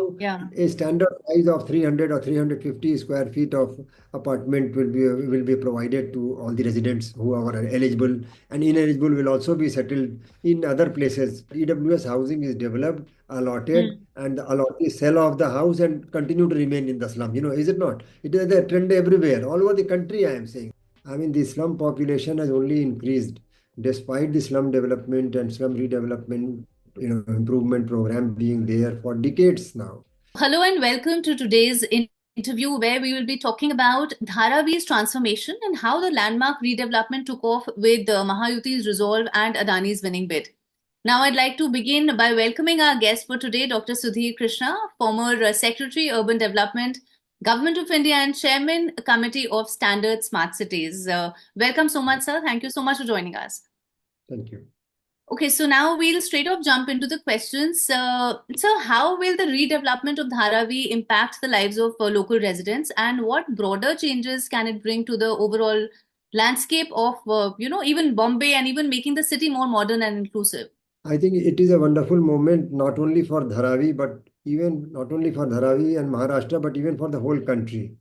how Yeah. a standard size of 300 or 350 square feet of apartment will be provided to all the residents who are eligible, and ineligible will also be settled in other places. EWS housing is developed, allotted, Mm. and the allottees sell off the house and continue to remain in the slum. Is it not? It is a trend everywhere, all over the country, I am saying. I mean, the slum population has only increased despite the slum development and slum redevelopment, improvement program being there for decades now. Hello and welcome to today's interview where we will be talking about Dharavi's transformation and how the landmark redevelopment took off with Mahayuti's resolve and Adani's winning bid. Now, I'd like to begin by welcoming our guest for today, Dr. Sudhir Krishna, former Secretary, Urban Development, Government of India, and Chairman, Committee of Standard Smart Cities. Welcome so much, sir. Thank you so much for joining us. Thank you. Okay, so now we'll straight off jump into the questions. So, how will the redevelopment of Dharavi impact the lives of local residents, and what broader changes can it bring to the overall landscape of, even Bombay, and even making the city more modern and inclusive? I think it is a wonderful moment, not only for Dharavi, but even not only for Dharavi and Maharashtra, but even for the whole country.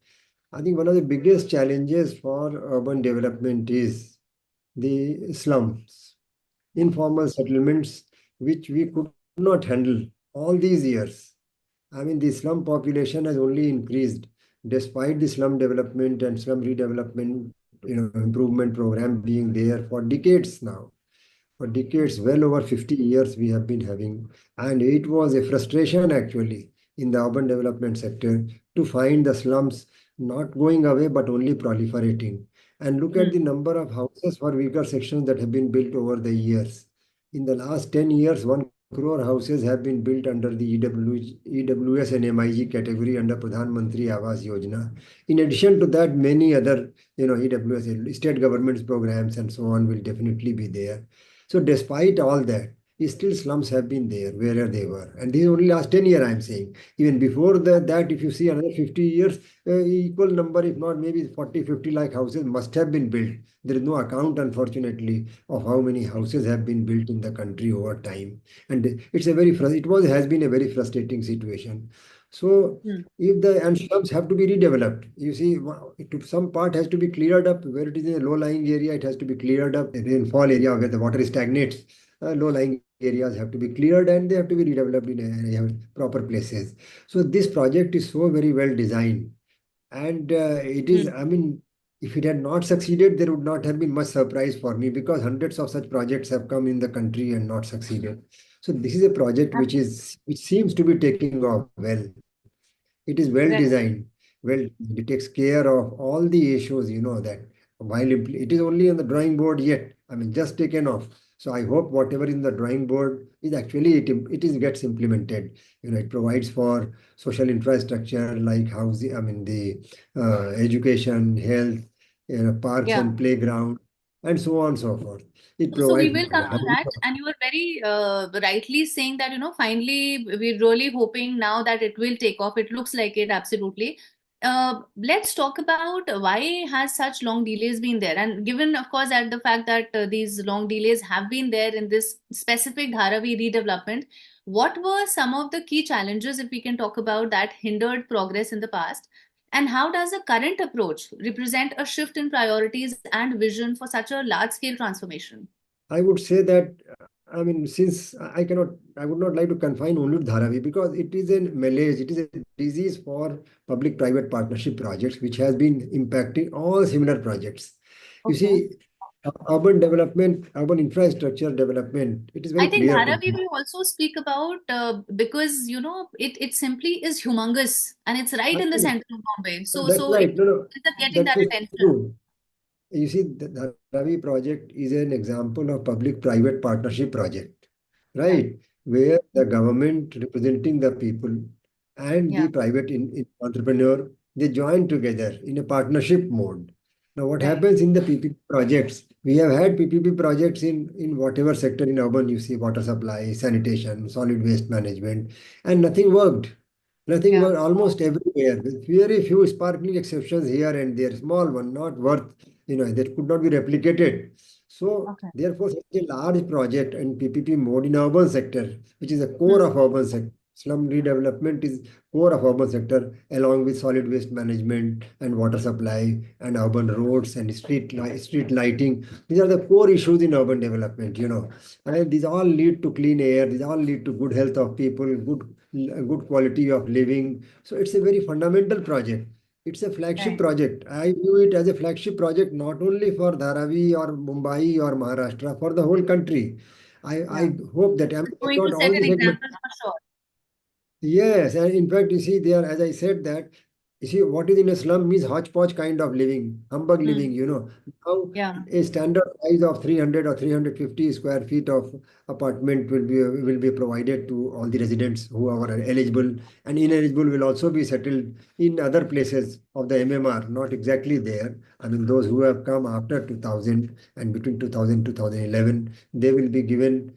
I think one of the biggest challenges for urban development is the slums, informal settlements, which we could not handle all these years. I mean, the slum population has only increased despite the slum development and slum redevelopment, improvement program being there for decades now. For decades, well over 50 years, we have been having, and it was a frustration actually in the urban development sector to find the slums not going away but only proliferating. And look at the number of houses for weaker sections that have been built over the years. In the last 10 years, 1 crore houses have been built under the EWS and MIG category under Pradhan Mantri Awas Yojana. In addition to that, many other, EWS, state governments programs and so on will definitely be there. So despite all that, still slums have been there wherever they were. And this is only last 10 years, I'm saying. Even before that, if you see another 50 years, equal number, if not maybe 40, 50 lakh houses must have been built. There is no account, unfortunately, of how many houses have been built in the country over time. And has been a very frustrating situation. So Mm. if the and slums have to be redeveloped, you see, some part has to be cleared up. Where it is in a low-lying area, it has to be cleared up. The rainfall area where the water stagnates, low-lying areas have to be cleared and they have to be redeveloped in proper places. So this project is so very well designed, and it is. Mm. I mean, if it had not succeeded, there would not have been much surprise for me because hundreds of such projects have come in the country and not succeeded. So this is a project which seems to be taking off well. It is well Right. designed. Well, it takes care of all the issues, that while it is only on the drawing board yet. I mean, just taken off. So I hope whatever in the drawing board is actually it is gets implemented. It provides for social infrastructure like housing. I mean, the education, health, parks Yeah. and playground, and so on and so forth. It So we provides. will come to that, and you were very rightly saying that finally we're really hoping now that it will take off. It looks like it absolutely. Let's talk about why has such long delays been there, and given of course that the fact that these long delays have been there in this specific Dharavi redevelopment, what were some of the key challenges, if we can talk about that, hindered progress in the past? And how does the current approach represent a shift in priorities and vision for such a large scale transformation? I would say that, I mean, since I would not like to confine only to Dharavi because it is a malaise, it is a disease for public-private partnership projects, which has been impacting all similar projects. You Okay. see, urban development, urban infrastructure development, it is I very think clear to Dharavi me. will also speak about because it simply is humongous and it's right in the Absolutely. center of Bombay. So That's so it right. No, no, is getting that that is attention. true. You see, the Dharavi project is an example of public-private partnership project, Yeah. right? Where the government representing the people and the Yeah. private entrepreneur, they join together in a partnership mode. Now, what Right. happens in the PPP projects? We have had PPP projects in whatever sector in urban, you see, water supply, sanitation, solid waste management, and nothing worked. Nothing Yeah. worked almost everywhere, with very few sparkling exceptions here and there, small one, not worth, that could not be replicated. So, Okay. therefore, such a large project in PPP mode in urban sector, which is the core of urban sector, Slum redevelopment is core of urban sector along with solid waste management and water supply and urban roads and street lighting. These are the core issues in urban development, and these all lead to clean air. These all lead to good health of people, good quality of living. So it's a very fundamental project. It's a flagship Right. project. I view it as a flagship project not only for Dharavi or Mumbai or Maharashtra, for the whole country. I Yeah. hope that, I mean, It's if going to not set all an the segments. example for sure. Yes, and in fact, you see there, as I said that, you see what is in a slum means hodgepodge kind of living, humbug living, Hmm. Now Yeah. a standard size of 300 or 350 square feet of apartment will be provided to all the residents who are eligible, and ineligible will also be settled in other places of the MMR, not exactly there. I mean, those who have come after 2000 and between 2000 2011, they will be given,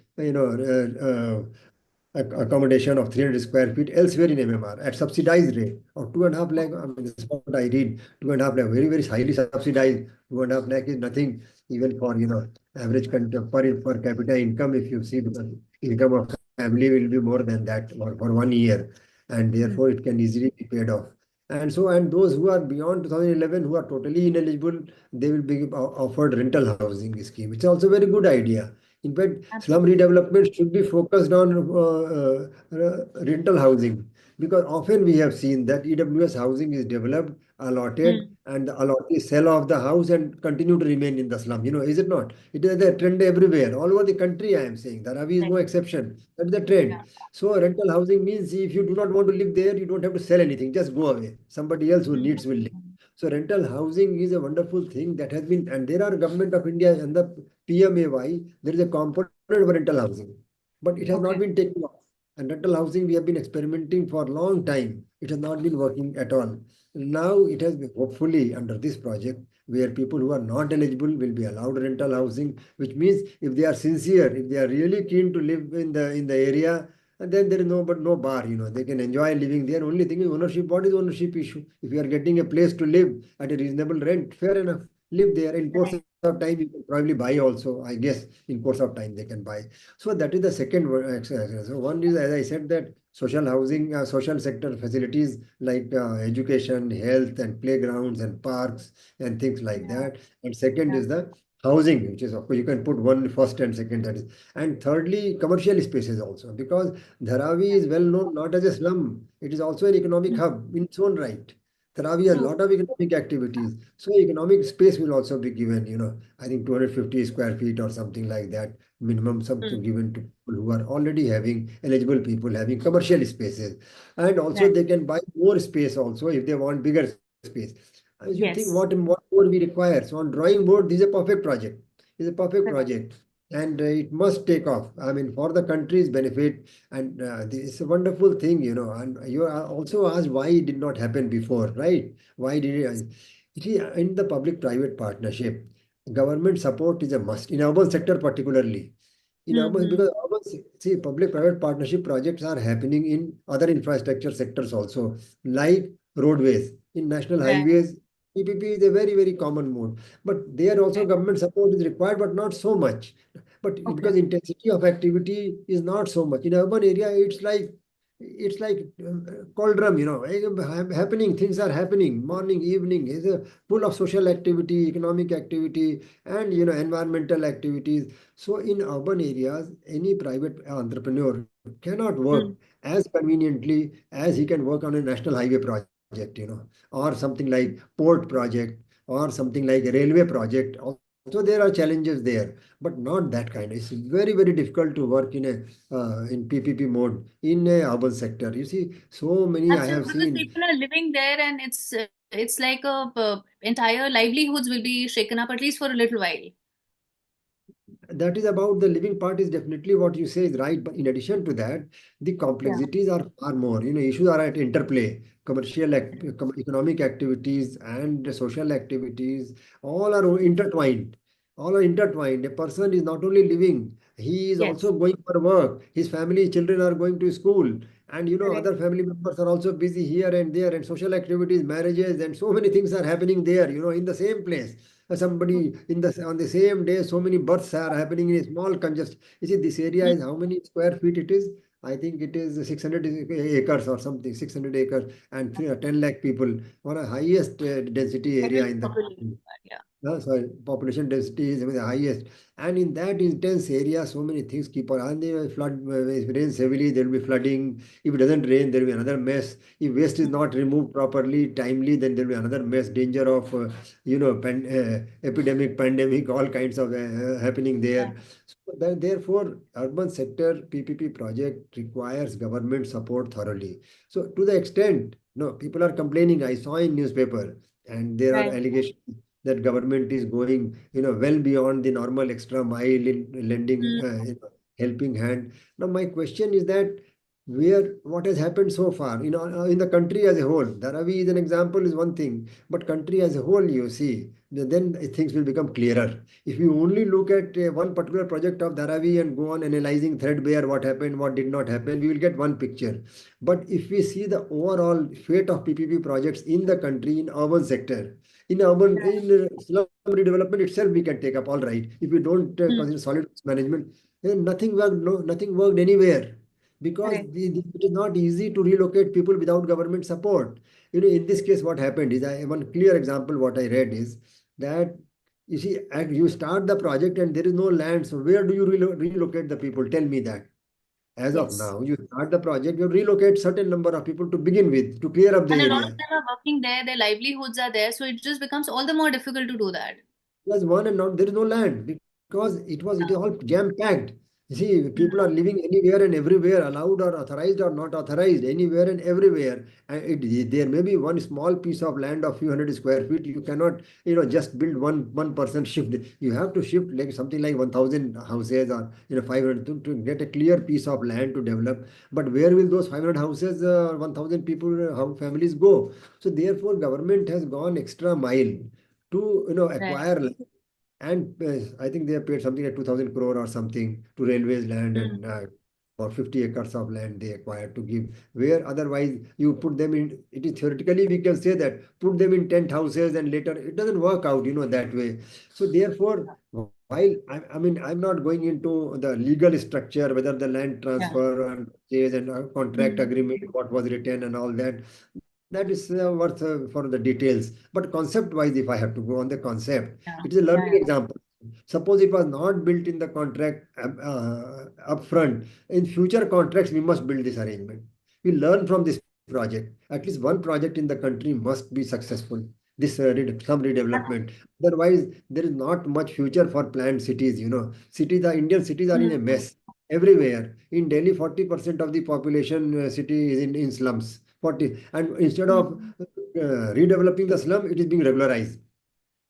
accommodation of 300 square feet elsewhere in MMR at subsidized rate of 2.5 lakh. I mean, that's what I read. 2.5 lakh, very, very highly subsidized. 2.5 lakh is nothing even for, average per capita income, if you see, because income of family will be more than that for 1 year, and Hmm. therefore it can easily be paid off. And those who are beyond 2011 who are totally ineligible, they will be offered rental housing scheme. It's also a very good idea. In fact, slum Absolutely. redevelopment should be focused on rental housing, because often we have seen that EWS housing is developed, allotted, Hmm. and the allottees sell off the house and continue to remain in the slum. Is it not? It is a trend everywhere, all over the country. I am saying Dharavi is Right. no exception. That is the Yeah. trend. So rental housing means if you do not want to live there, you don't have to sell anything. Just go away. Somebody else who Hmm. needs will live. So rental housing is a wonderful thing that has been, and there are government of India and the PMAY, there is a component for rental housing, but it has not Okay. been taken off. And rental housing, we have been experimenting for a long time. It has not been working at all. Now it has been, hopefully under this project, where people who are not eligible will be allowed rental housing, which means if they are sincere, if they are really keen to live in the area, and then there is no bar, they can enjoy living there. Only thing is ownership. What is ownership issue? If you are getting a place to live at a reasonable rent, fair enough. Live there. In course Right. of time, you can probably buy also. I guess in course of time they can buy. So that is the second exercise. So one is, as I said, that social housing, social sector facilities like education, health, and playgrounds and parks and things like Yeah. that. And second Yeah. is the housing, which is, of course, you can put one first and second, that is. And thirdly, commercial spaces also, because Dharavi Yeah. is well known not as a slum, it is also an economic Hmm. hub in its own right. Dharavi has a True. lot of economic activities. So economic space will also be given, I think 250 square feet or something like that, minimum something Hmm. given to people who are already having, eligible people having commercial spaces. And also Right. they can buy more space also if they want bigger space. As you think Yes. what more we require. So on drawing board, this is a perfect project. It's a perfect Correct. project. And it must take off. I mean, for the country's benefit, and it's a wonderful thing, And you are also asked why it did not happen before, right? Why did it? You see, in the public-private partnership, government support is a must in urban sector particularly. In urban, Hmm. because urban, see, public-private partnership projects are happening in other infrastructure sectors also, like roadways, in national Right. highways. PPP is a very, very common mode, but there also Right. government support is required, but not so much. But Okay. because intensity of activity is not so much in urban area, it's like cauldron, happening. Things are happening morning, evening. Is full of social activity, economic activity, and environmental activities. So in urban areas, any private entrepreneur cannot work Hmm. as conveniently as he can work on a national highway project, or something like port project, or something like a railway project. Also, there are challenges there, but not that kind. It's very, very difficult to work in PPP mode in a urban sector. You see, so many I have Absolutely, because seen. people are living there, and it's like a entire livelihoods will be shaken up at least for a little while. That is about the living part is definitely what you say is right. But in addition to that, the Yeah. complexities are far more. Issues are at interplay. Economic activities and the social activities, all are intertwined. All are intertwined. A person is not only living, he is Yes. also going for work. His family, children are going to school. And Correct. other family members are also busy here and there, and social activities, marriages, and so many things are happening there, in the same place. Somebody in the on the same day, so many births are happening in a small congest. You see, this area Hmm. is how many square feet it is? I think it is 600 acres or something, 600 acres and 10 lakh people, one of the highest density area Heavily in the populated, country. yeah. No, sorry, population density is the highest. And in that intense area, so many things keep on. And they flood, if it rains heavily, there will be flooding. If it doesn't rain, there will be another mess. If waste is not removed properly, timely, then there will be another mess. Danger of, epidemic, pandemic, all kinds of happening Yeah. there. So therefore, urban sector PPP project requires government support thoroughly. So to the extent, no, people are complaining. I saw in newspaper, and there are Right. allegations that government is going, well beyond the normal extra mile in lending, Mm, helping hand. Now, my question is that what has happened so far, in the country as a whole. Dharavi is an example, is one thing, but country as a whole, you see, then things will become clearer. If you only look at one particular project of Dharavi and go on analyzing threadbare, what happened, what did not happen, we will get one picture. But if we see the overall fate of PPP projects in the country, in urban sector, in slum redevelopment itself, we can take up, all right. If we don't mm, consider solid waste management, then nothing worked, no, nothing worked anywhere, because correct. it is not easy to relocate people without government support. In this case, what happened is, one clear example what I read is that, you see, you start the project and there is no land, so where do you relocate the people? Tell me that. As of Yes. now, you start the project, you relocate certain number of people to begin with to clear up the And a lot of area. them are working there, their livelihoods are there, so it just becomes all the more difficult to do that. Plus one, and not there is no land, because it is all jam packed. You see, Mm, people are living anywhere and everywhere, allowed or authorized or not authorized, anywhere and everywhere. And there may be one small piece of land of few hundred square feet. You cannot, just build one person shift. You have to shift like something like 1,000 houses, or 500, to get a clear piece of land to develop. But where will those 500 houses, 1,000 people, how families go? So therefore, government has gone extra mile to right. acquire land. And I think they have paid something like 2,000 crore or something to railways land, Mm, and for 50 acres of land they acquired to give, where otherwise you put them in, it is theoretically we can say that put them in tent houses, and later it doesn't work out, that way. So therefore, while I mean, I'm not going into the legal structure, whether the land yeah. transfer and purchase and contract Mm, agreement, what was written and all that, that is worth for the details. But concept wise, if I have to go on the concept, yeah. it is a Yeah. learning example. Suppose it was not built in the contract upfront. In future contracts, we must build this arrangement. We learn from this project. At least one project in the country must be successful. This some redevelopment. Otherwise, there is not much future for planned cities. The Indian cities are in a Mm, mess everywhere. In Delhi, 40% of the population city is in slums. 40, and instead of mm, redeveloping the slum, it is being regularized.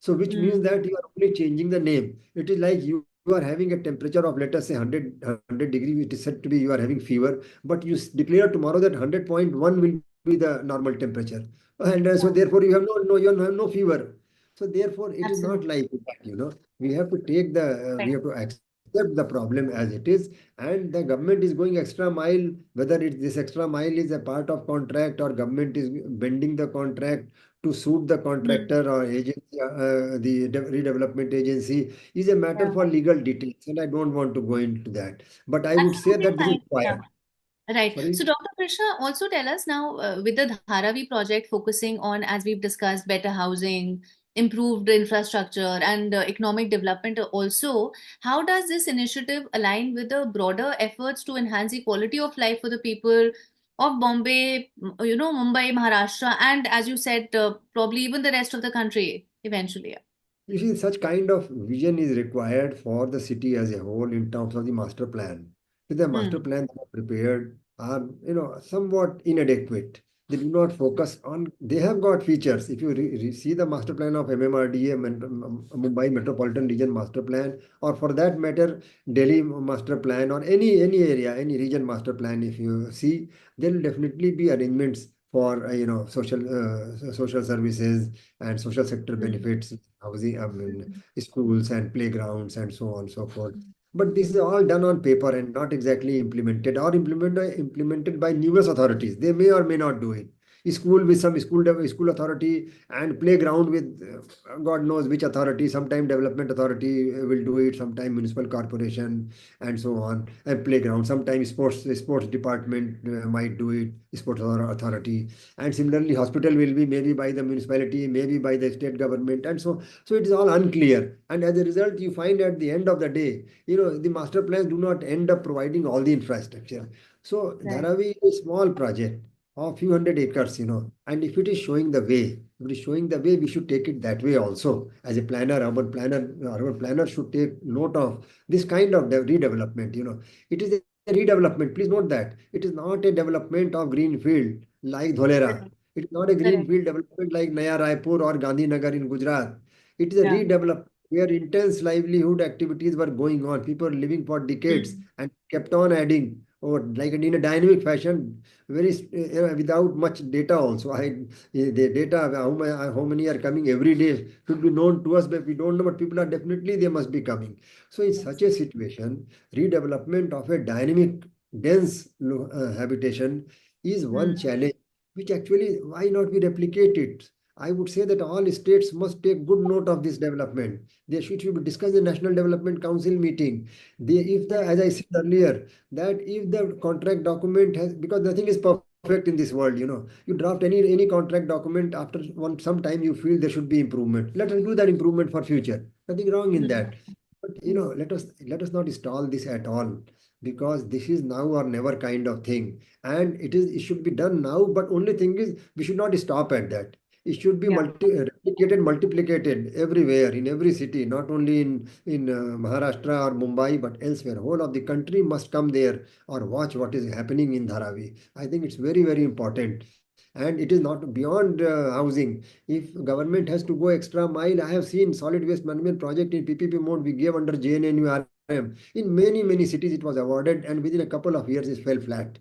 So which means mm, that you are only changing the name. It is like you are having a temperature of, let us say, 100 degree. It is said to be you are having fever, but you declare tomorrow that 100.1 will be the normal temperature. And so yeah. therefore you have no fever. So therefore it is not Absolutely. like that. We have to take we Right. have to accept the problem as it is, and the government is going extra mile, whether this extra mile is a part of contract or government is bending the contract to suit the Mm, contractor or agency, the redevelopment agency, is a matter yeah. for legal details, and I don't want to go into that. But I would say Absolutely that this is fine. Yeah. required. Right. So, Sorry. Dr. Krishna, also tell us now, with the Dharavi project focusing on, as we've discussed, better housing, improved infrastructure, and economic development also, how does this initiative align with the broader efforts to enhance the quality of life for the people of Bombay, Mumbai, Maharashtra, and as you said, probably even the rest of the country eventually? You see, such kind of vision is required for the city as a whole in terms of the master plan. With the master Hmm. plan that are prepared are, somewhat inadequate. They do not focus on, they have got features. If you see the master plan of MMRDA, Mumbai Metropolitan Region Master Plan, or for that matter, Delhi Master Plan, or any area, any region master plan, if you see, there will definitely be arrangements for, social services and social sector Hmm. benefits, housing, I mean, schools and playgrounds and so on and so forth. But this is all done on paper and not exactly implemented, or implemented by numerous authorities. They may or may not do it. school with some school authority, and playground with God knows which authority. Sometime development authority will do it, sometime municipal corporation, and so on. And playground, sometimes sports department might do it, sports authority. And similarly, hospital will be maybe by the municipality, maybe by the state government, and so it is all unclear. And as a result, you find at the end of the day, the master plans do not end up providing all the infrastructure. So Right. Dharavi is a small project of few hundred acres, and if it is showing the way, if it is showing the way, we should take it that way also. As a planner, urban planner should take note of this kind of redevelopment. It is a redevelopment. Please note that it is not a development of greenfield like Dholera. Correct. It is not a Correct. greenfield development like Naya Raipur or Gandhinagar in Gujarat. It is a Yeah. redevelopment where intense livelihood activities were going on. People were living for decades Mm. and kept on adding, or like in a dynamic fashion, without much data also. The data, how many are coming every day should be known to us, but we don't know, but people are definitely, they must be coming. So in such Yes. a situation, redevelopment of a dynamic, dense habitation is one Mm. challenge, which actually, why not we replicate it? I would say that all states must take good note of this development. They should be discussed in National Development Council meeting. If the, Correct. as I said earlier, that if the contract document has, because nothing is perfect in this world, you draft any contract document, after some time you feel there should be improvement. Let us do that improvement for future. Nothing wrong in Mm. that. But Mm. let us not stall this at all, because this is now or never kind of thing. And it should be done now, but only thing is we should not stop at that. It should be Yeah. replicated, multiplicated everywhere, in every city, not only in Maharashtra or Mumbai, but elsewhere. Whole of the country must come there or watch what is happening in Dharavi. I think it's very, very important. And it is not beyond housing. If government has to go extra mile, I have seen solid waste management project in PPP mode we gave under JNNURM. In many, many cities it was awarded, and within a couple of years it fell flat,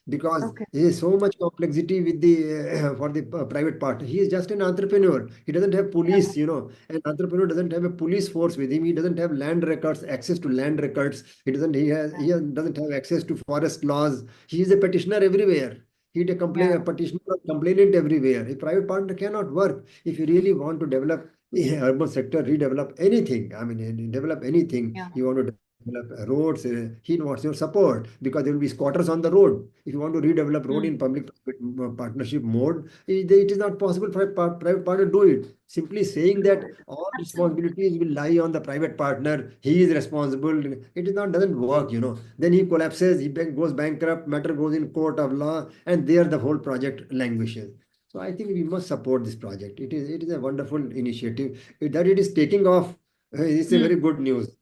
because Okay. there is so much complexity with the for the private part. He is just an entrepreneur. He doesn't have Yeah. police. An entrepreneur doesn't have a police force with him. He doesn't have land records, access to land records. Doesn't have access to forest laws. He is a petitioner everywhere. He is a Yeah. petitioner or complainant everywhere. A private partner cannot work if you really want to develop urban sector, redevelop anything. I mean, develop anything. Yeah. You want to develop roads, he wants your support, because there will be squatters on the road. If you want to redevelop road Mm. in public-private partnership mode, it is not possible for a private partner to do it. Simply saying Do that it. all Absolutely. responsibilities will lie on the private partner, he is responsible. It is not doesn't work. Then he collapses, goes bankrupt, matter goes in court of law, and there the whole project languishes. So I think we must support this project. It is a wonderful initiative. That it is taking off, it's a very Mm. good news.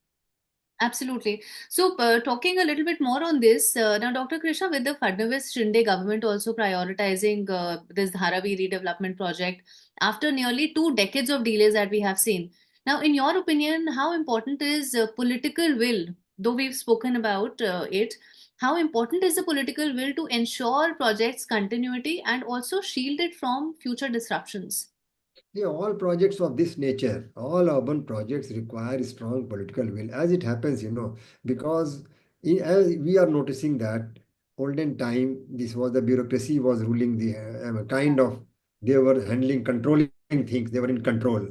Absolutely. So, talking a little bit more on this, now, Dr. Krishna, with the Fadnavis Shinde government also prioritizing this Dharavi redevelopment project after nearly 2 decades of delays that we have seen. Now, in your opinion, how important is political will? Though we've spoken about it, how important is the political will to ensure projects' continuity and also shield it from future disruptions? Yeah, all projects of this nature, all urban projects require strong political will, as it happens, because as we are noticing that olden time, this was the bureaucracy was ruling the Yeah. kind of, they were handling, controlling things, they were in control.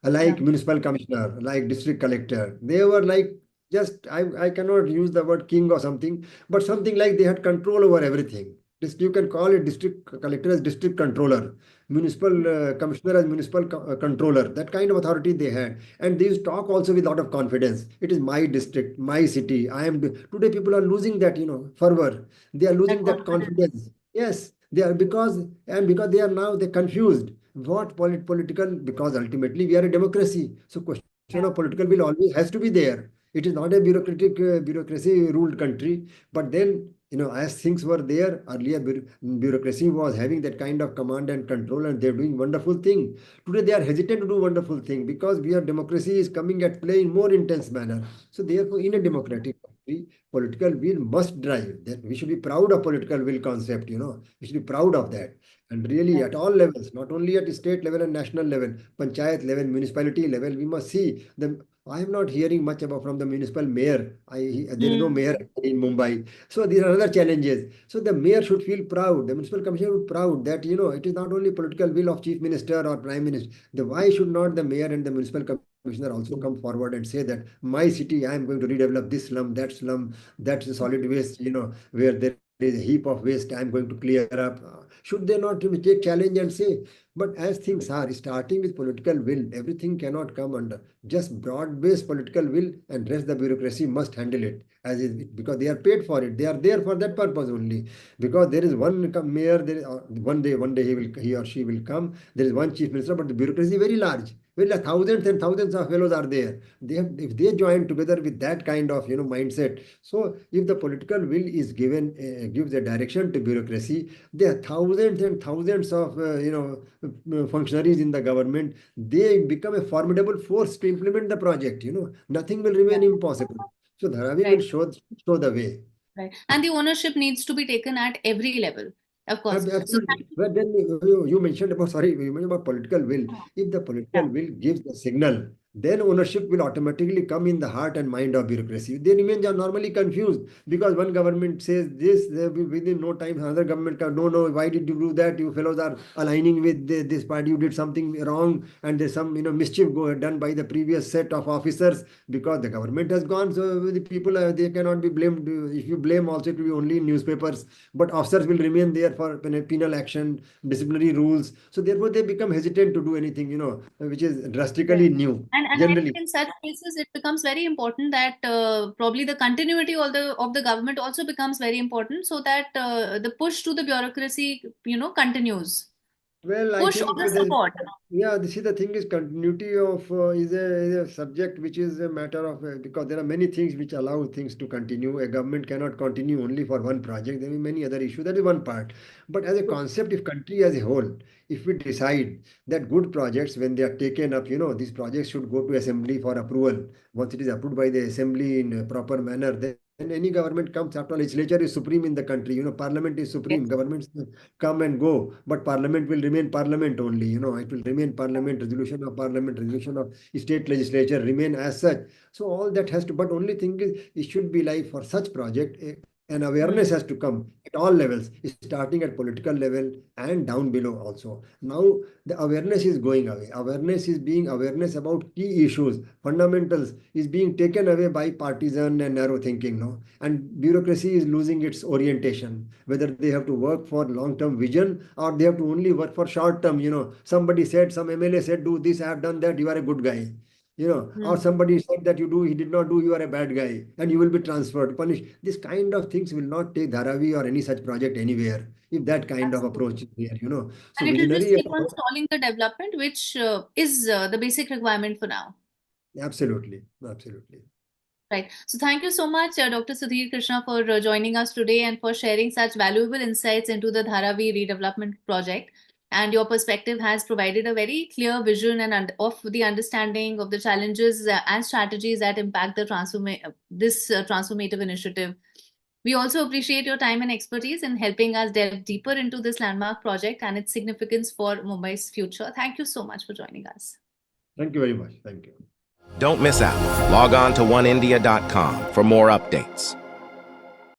Yeah. Like municipal commissioner, like district collector. They were like, just, I cannot use the word king or something, but something like they had control over everything. This, you can call it district collector as district controller, municipal commissioner as municipal controller. That kind of authority they had, and they used to talk also with a lot of confidence. It is my district, my city. Today people are losing that, fervor. They are That losing that confidence. confidence. Yes, they are, because they are now they confused. What political? Because ultimately we are a democracy. So question Yeah. of political will always has to be there. It is not a bureaucracy ruled country. But then, as things were there earlier, bureaucracy was having that kind of command and control, and they're doing wonderful thing. Today they are hesitant to do wonderful thing, because we are democracy is coming at play in more intense manner. So therefore, in a Mm. democratic country, political will must drive. That we should be proud of political will concept. We should be proud of that. And really, Right. at all levels, not only at state level and national level, panchayat level, municipality level, we must see them. I am not hearing much about from the municipal mayor. There is no Mm. mayor in Mumbai. So these are another challenges. So the mayor should feel proud, the municipal commissioner should be proud that, it is not only political will of chief minister or prime minister. Why should not the mayor and the municipal commissioner also come forward and say that my city, I am going to redevelop this slum, that's a solid waste, where there is a heap of waste, I am going to clear up. Should they not take challenge and say? But as things are, starting with political will, everything cannot come under. Just broad-based political will and rest the bureaucracy must handle it as is, because they are paid for it. They are there for that purpose only. Because there is one mayor, there is, one day he or she will come. There is one chief minister, but the bureaucracy is very large. Well, thousands and thousands of fellows are there. If they join together with that kind of mindset. So if the political will is given, gives a direction to bureaucracy, there are thousands and thousands of functionaries in the government. They become a formidable force to implement the project. Nothing will remain impossible. So Dharavi will Right. show the way. Right. And the ownership needs to be taken at every level, of course. So Absolutely. But then you mentioned about, sorry, you mentioned about political will. If the political yeah. will gives the signal, then ownership will automatically come in the heart and mind of bureaucracy. They remain normally confused because one government says this, within no time another government comes, no, why did you do that? You fellows are aligning with this party. You did something wrong, and there's some mischief done by the previous set of officers because the government has gone. So the people they cannot be blamed. If you blame, also it will be only in newspapers. But officers will remain there for penal action, disciplinary rules. So therefore, they become hesitant to do anything, which is Right. drastically new. And I think Generally, in such cases, it becomes very important that probably the continuity of the government also becomes very important, so that the push to the bureaucracy, continues. well, I Push or think the support. yeah, this is the thing is continuity of is a subject which is a matter of because there are many things which allow things to continue. A government cannot continue only for one project. There are many other issues. That is one part. But as a concept, if country as a whole, if we decide that good projects, when they are taken up, these projects should go to assembly for approval. Once it is approved by the assembly in a proper manner, then any government comes. After all, legislature is supreme in the country. Parliament is Yes. supreme. Governments come and go, but parliament will remain parliament only. It will remain parliament, resolution of state legislature remain as such. So all that has to, but only thing is, it should be like for such project, an Hmm. awareness has to come at all levels, starting at political level and down below also. Now the awareness is going away. Awareness about key issues, fundamentals is being taken away by partisan and narrow thinking, no? And bureaucracy is losing its orientation, whether they have to work for long-term vision or they have to only work for short-term. Somebody said, some MLA said, do this, I have done that, you are a good guy. Or Hmm. somebody said that he did not do, you are a bad guy, and you will be transferred, punished. This kind of things will not take Dharavi or any such project anywhere if that kind of approach Absolutely. is there. So And it will just visionary keep on approach, stalling the development, which is the basic requirement for now. absolutely, absolutely. Right. So thank you so much, Dr. Sudhir Krishna, for joining us today and for sharing such valuable insights into the Dharavi redevelopment project. And your perspective has provided a very clear vision of the understanding of the challenges and strategies that impact this transformative initiative. We also appreciate your time and expertise in helping us delve deeper into this landmark project and its significance for Mumbai's future. Thank you so much for joining us. Thank you very much. Thank you. Don't miss out. Log on to oneindia.com for more updates.